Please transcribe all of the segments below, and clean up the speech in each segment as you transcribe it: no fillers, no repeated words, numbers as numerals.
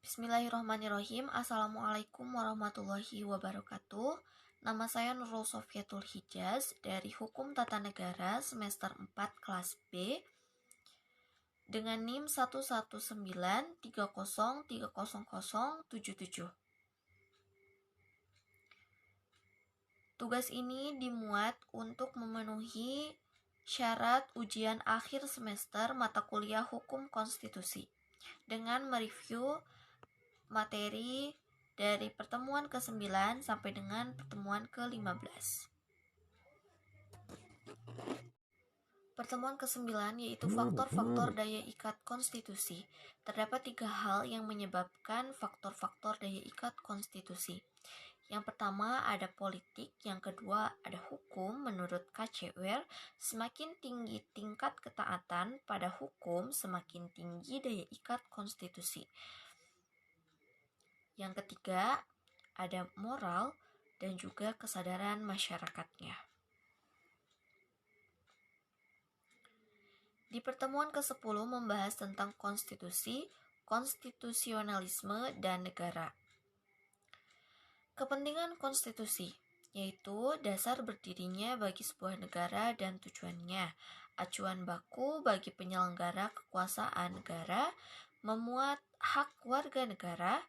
Bismillahirrahmanirrahim. Assalamualaikum warahmatullahi wabarakatuh. Nama saya Nurul Sofiatul Hijaz dari Hukum Tata Negara semester 4 kelas B dengan NIM 11930300077. Tugas ini dimuat untuk memenuhi syarat ujian akhir semester mata kuliah Hukum Konstitusi dengan mereview materi dari pertemuan ke-9 sampai dengan pertemuan ke-15. Pertemuan ke-9 yaitu faktor-faktor daya ikat konstitusi. Terdapat 3 hal yang menyebabkan faktor-faktor daya ikat konstitusi. Yang pertama ada politik, yang kedua ada hukum. Menurut Kacewer, semakin tinggi tingkat ketaatan pada hukum, semakin tinggi daya ikat konstitusi. Yang ketiga, ada moral dan juga kesadaran masyarakatnya. Di pertemuan ke-10 membahas tentang konstitusi, konstitusionalisme, dan negara. Kepentingan konstitusi, yaitu dasar berdirinya bagi sebuah negara dan tujuannya, acuan baku bagi penyelenggara kekuasaan negara, memuat hak warga negara,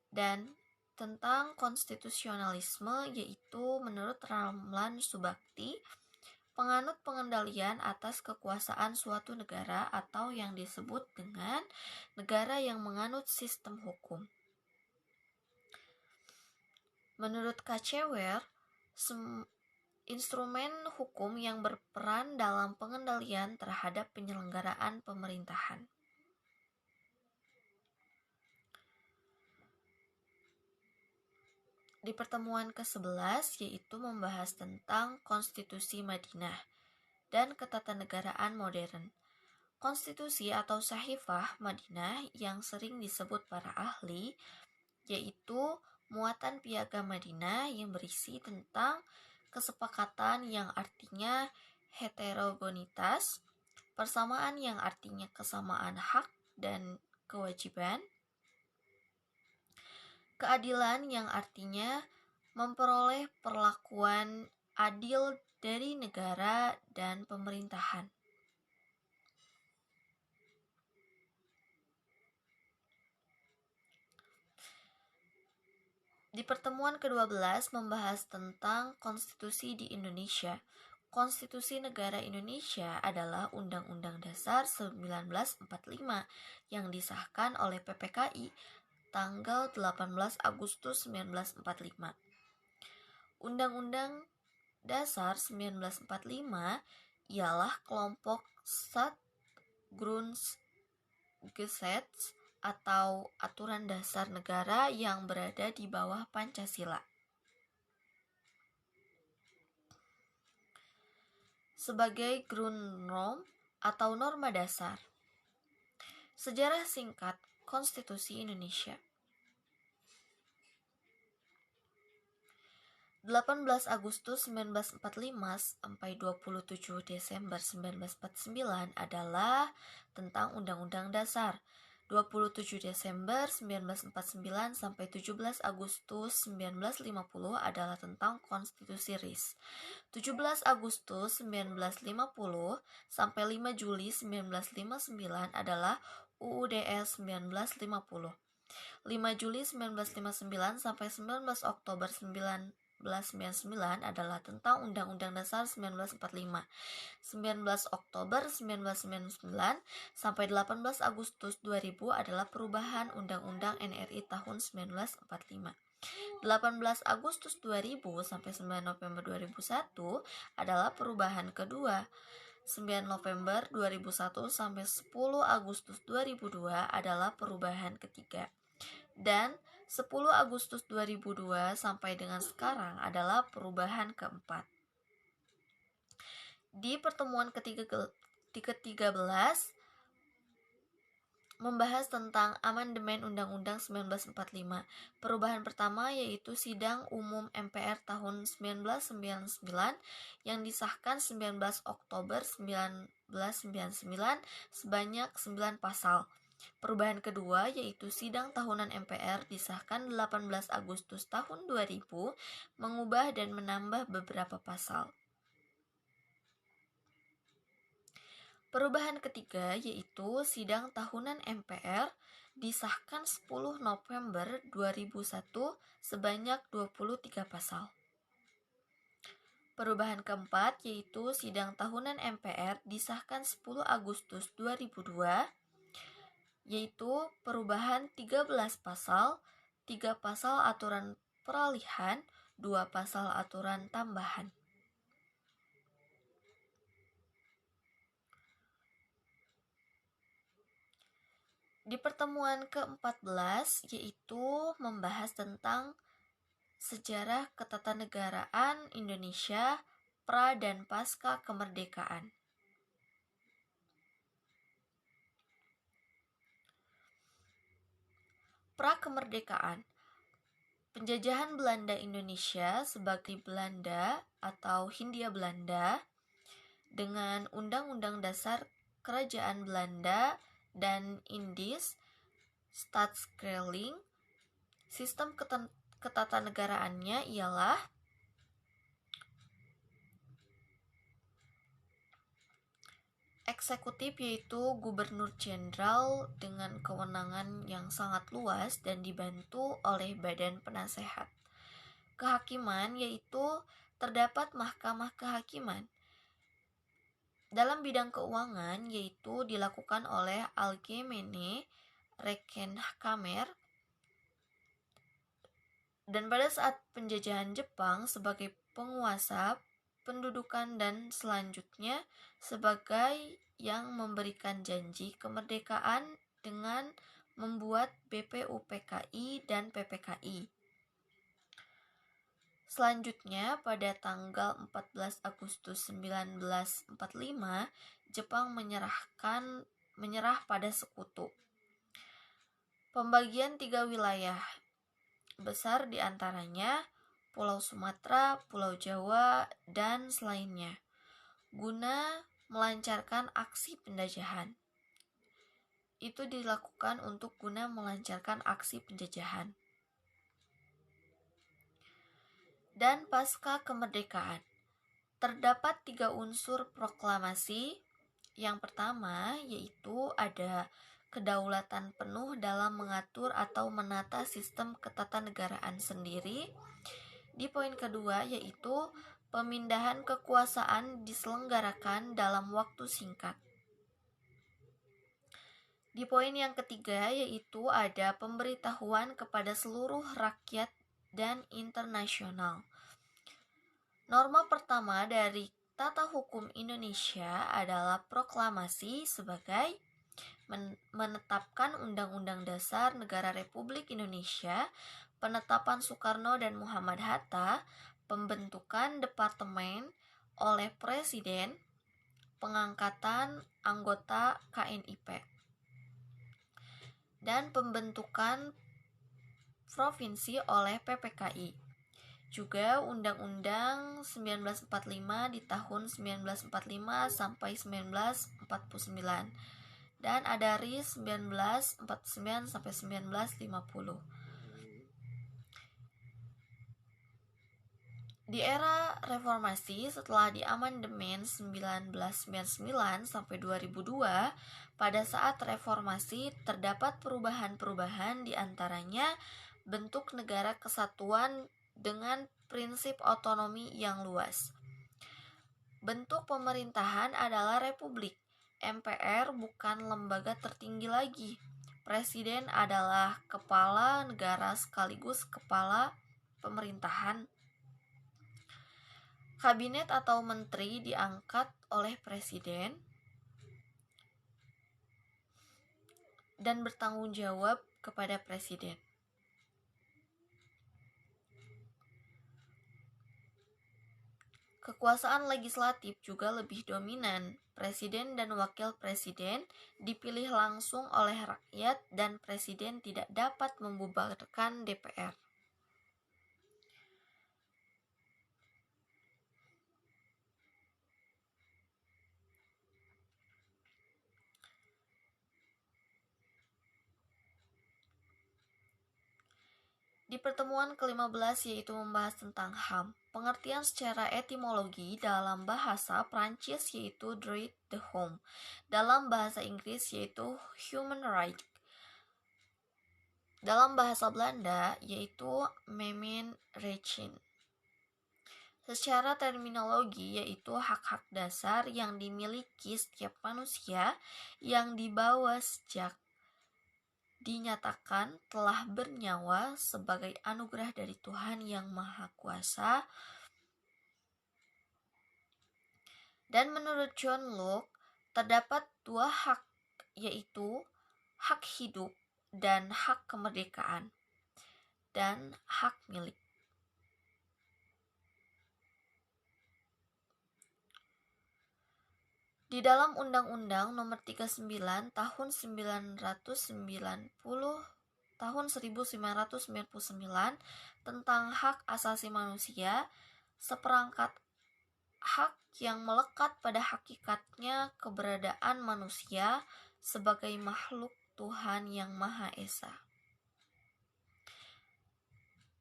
dan tentang konstitusionalisme, yaitu menurut Ramlan Subakti, penganut pengendalian atas kekuasaan suatu negara atau yang disebut dengan negara yang menganut sistem hukum. Menurut Kacewer, instrumen hukum yang berperan dalam pengendalian terhadap penyelenggaraan pemerintahan. Di pertemuan ke-11 yaitu membahas tentang konstitusi Madinah dan ketatanegaraan modern. Konstitusi atau Sahifah Madinah yang sering disebut para ahli yaitu muatan piagam Madinah yang berisi tentang kesepakatan yang artinya heterogenitas, persamaan yang artinya kesamaan hak dan kewajiban, keadilan yang artinya memperoleh perlakuan adil dari negara dan pemerintahan. Di pertemuan ke-12 membahas tentang konstitusi di Indonesia. Konstitusi negara Indonesia adalah Undang-Undang Dasar 1945 yang disahkan oleh PPKI tanggal 18 Agustus 1945. Undang-Undang Dasar 1945 ialah kelompok Staatsgrundgesetz atau aturan dasar negara yang berada di bawah Pancasila. Sebagai Grundnorm atau norma dasar. Sejarah singkat Konstitusi Indonesia. 18 Agustus 1945 sampai 27 Desember 1949 adalah tentang Undang-Undang Dasar. 27 Desember 1949 sampai 17 Agustus 1950 adalah tentang Konstitusi RIS. 17 Agustus 1950 sampai 5 Juli 1959 adalah UUDS 1950. 5 Juli 1959 sampai 19 Oktober 1999 adalah tentang Undang-Undang Dasar 1945. 19 Oktober 1999 sampai 18 Agustus 2000 adalah perubahan Undang-Undang NRI tahun 1945. 18 Agustus 2000 sampai 9 November 2001 adalah perubahan kedua. 9 November 2001 sampai 10 Agustus 2002 adalah perubahan ketiga. Dan 10 Agustus 2002 sampai dengan sekarang adalah perubahan keempat. Di pertemuan ke-13 membahas tentang amandemen Undang-Undang 1945. Perubahan pertama yaitu Sidang Umum MPR tahun 1999 yang disahkan 19 Oktober 1999 sebanyak 9 pasal. Perubahan kedua yaitu sidang tahunan MPR disahkan 18 Agustus tahun 2000 mengubah dan menambah beberapa pasal. Perubahan ketiga yaitu sidang tahunan MPR disahkan 10 November 2001 sebanyak 23 pasal. Perubahan keempat yaitu sidang tahunan MPR disahkan 10 Agustus 2002 yaitu perubahan 13 pasal, 3 pasal aturan peralihan, 2 pasal aturan tambahan. Di pertemuan ke-14 yaitu membahas tentang sejarah ketatanegaraan Indonesia pra dan pasca kemerdekaan. Pra-kemerdekaan. Penjajahan Belanda Indonesia sebagai Belanda atau Hindia Belanda dengan Undang-Undang Dasar Kerajaan Belanda dan Indies Staatskreling. Sistem ketatanegaraannya ialah eksekutif, yaitu gubernur jenderal dengan kewenangan yang sangat luas dan dibantu oleh badan penasehat. Kehakiman, yaitu terdapat mahkamah kehakiman. Dalam bidang keuangan, yaitu dilakukan oleh Algemene Rekenkamer. Dan pada saat penjajahan Jepang sebagai penguasa pendudukan dan selanjutnya sebagai yang memberikan janji kemerdekaan dengan membuat BPUPKI dan PPKI. Selanjutnya pada tanggal 14 Agustus 1945 Jepang menyerah pada sekutu. Pembagian 3 wilayah besar diantaranya Pulau Sumatera, Pulau Jawa, dan selainnya, guna melancarkan aksi penjajahan. Itu dilakukan untuk guna melancarkan aksi penjajahan. Dan pasca kemerdekaan, terdapat 3 unsur proklamasi. Yang pertama yaitu ada kedaulatan penuh dalam mengatur atau menata sistem ketatanegaraan sendiri. Di poin kedua yaitu pemindahan kekuasaan diselenggarakan dalam waktu singkat. Di poin yang ketiga yaitu ada pemberitahuan kepada seluruh rakyat dan internasional. Norma pertama dari tata hukum Indonesia adalah proklamasi sebagai menetapkan Undang-Undang Dasar Negara Republik Indonesia, penetapan Soekarno dan Muhammad Hatta, pembentukan departemen oleh Presiden, pengangkatan anggota KNIP, dan pembentukan provinsi oleh PPKI. Juga Undang-Undang 1945 di tahun 1945 sampai 1949. Dan ada RIS 1949 sampai 1950. Di era reformasi setelah di amandemen 1999 sampai 2002, pada saat reformasi terdapat perubahan-perubahan diantaranya bentuk negara kesatuan dengan prinsip otonomi yang luas. Bentuk pemerintahan adalah republik. MPR bukan lembaga tertinggi lagi. Presiden adalah kepala negara sekaligus kepala pemerintahan. Kabinet atau menteri diangkat oleh presiden dan bertanggung jawab kepada presiden. Kekuasaan legislatif juga lebih dominan. Presiden dan wakil presiden dipilih langsung oleh rakyat dan presiden tidak dapat membubarkan DPR. Di pertemuan ke-15 yaitu membahas tentang HAM. Pengertian secara etimologi dalam bahasa Prancis yaitu droit de homme. Dalam bahasa Inggris yaitu human right. Dalam bahasa Belanda yaitu mensenrechten. Secara terminologi yaitu hak-hak dasar yang dimiliki setiap manusia yang dibawa sejak dinyatakan telah bernyawa sebagai anugerah dari Tuhan yang Maha Kuasa. Dan menurut John Locke, terdapat dua hak, yaitu hak hidup dan hak kemerdekaan, dan hak milik. Di dalam Undang-Undang Nomor 39 Tahun 1999 tentang Hak Asasi Manusia, seperangkat hak yang melekat pada hakikatnya keberadaan manusia sebagai makhluk Tuhan yang Maha Esa.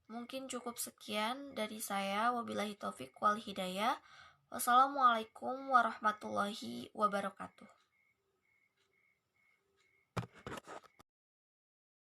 Mungkin cukup sekian dari saya. Wabillahi taufik wal hidayah. Wassalamualaikum warahmatullahi wabarakatuh.